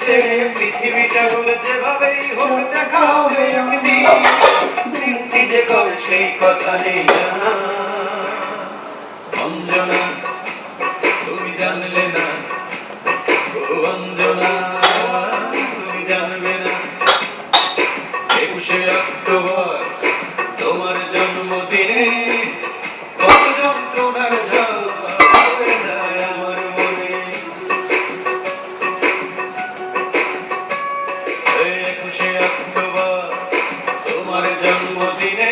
ছেড়ে পৃথিবীটা বলে যেভাবেই হোক দেখা হবে একদিন। তৃপ্তি যে কবে সেই কথা নেই জানা। অঞ্জনা তুমি জানলে না, ও অঞ্জনা তুমি জানবে না, 21শে অক্টোবর তোমার জন্মদিনে কত যন্ত্রণার ঝড় বয়ে যায় আমার মনে। 21শে অক্টোবর তোমার জন্মদিনে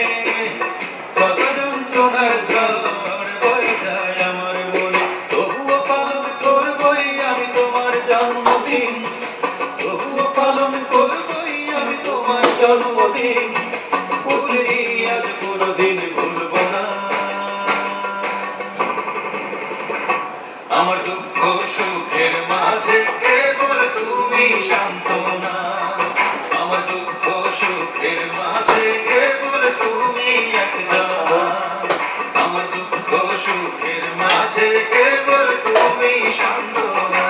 কত যন্ত্রণার ঝড় বয়ে যায় আমার মনে। তবুও পালন করবই আমি তোমার জন্মদিন, তবুও পালন করবই আমি তোমার জন্মদিন। ভুলিনি আজ কোনদিন ভুলব না। আমার দুঃখ সুখের মাঝে কেবল তুমি সান্ত্বনা। আমার দুঃখ সুখের মাঝে কেবল তুমি একজনা। আমার দুঃখ সুখের মাঝে কেবল তুমি সান্ত্বনা।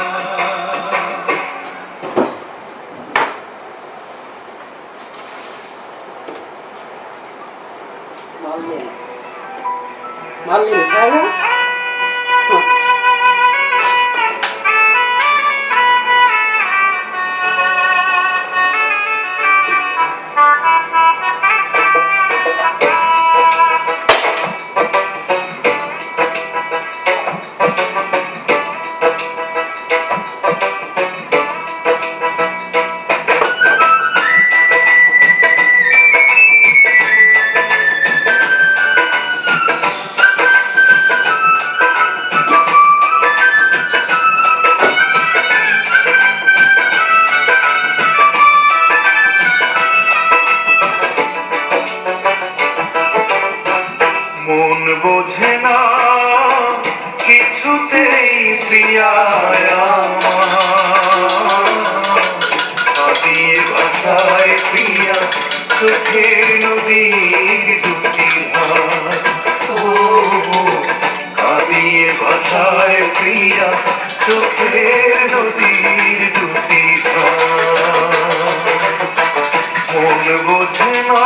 Malin, hello? মন বোঝে না কিছুতেই প্রিয়া কাঁদিয়ে ভাষায় প্রিয়া চোখের নদীর দুটি ধার। ও কাঁদিয়ে ভাষায় প্রিয়া চোখের নদীর দুটি ধার। মন বোঝে না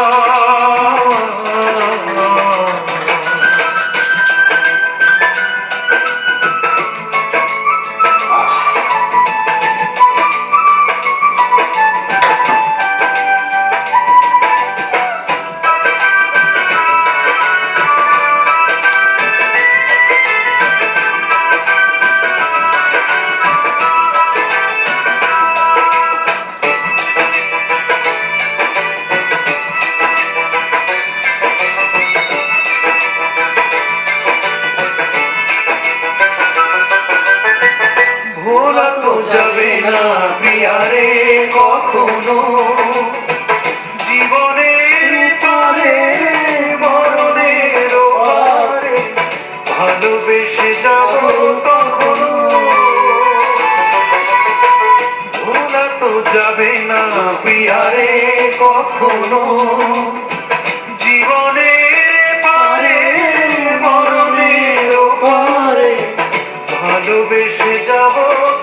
ভোলা তো যাবে না প্রিয়ারে কখনো, জীবনের পারে মরণের পারে ভালোবেসে যাব তখনো। ভোলা তো যাবে না প্রিয়ারে কখনো, জীবনের পারে মরণের পারে ভালোবেসে যাব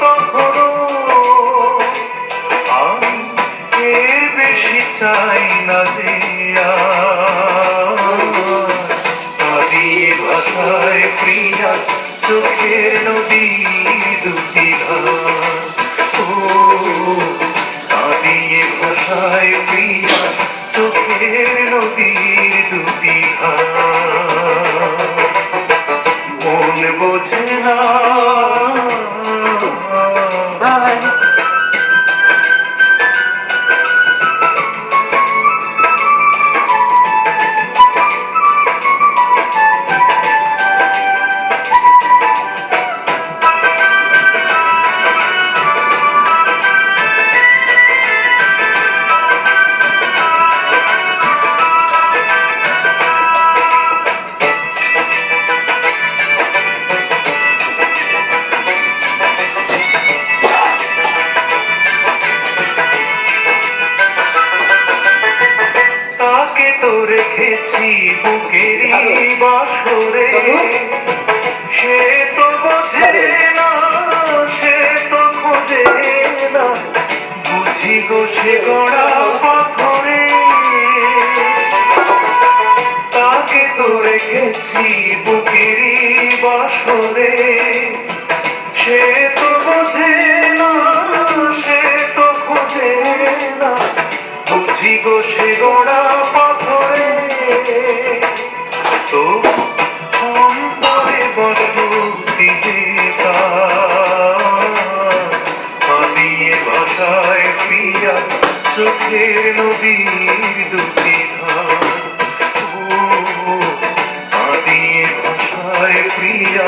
তখনো। আমি এর বেশি চাই না যে কাঁদিয়ে ভাষায় প্রিয়া চোখের নদী দুটি ধার। ও কাঁদিয়ে ভাষায় প্রিয়া চোখের নদীর দুটি ধার। মন বোঝে না রেখেছি বুকেরই বাসরে, সে তো বোঝে না, সে তো খোঁজে না বুঝি গো সে গড়া পাথরে তাকে তো রেখেছি বুকেরই বাসরে। সে তো বোঝে না, সে তো খোঁজে না, বুঝি গো সে গড়া পাথরে। তো অন্তরে বসতি যে পালিয়ে ভাষায় প্রিয়া চোখের নদীর দুটি ধার। পালিয়ে ভাষায় প্রিয়া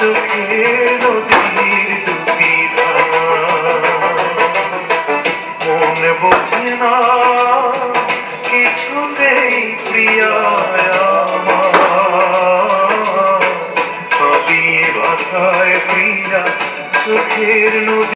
চোখের নদীর দুটি ধার। মন বোঝে না কিছুতেই প্রিয়া আমার, পালিয়ে ভাষায় প্রিয়া চোখের নদী।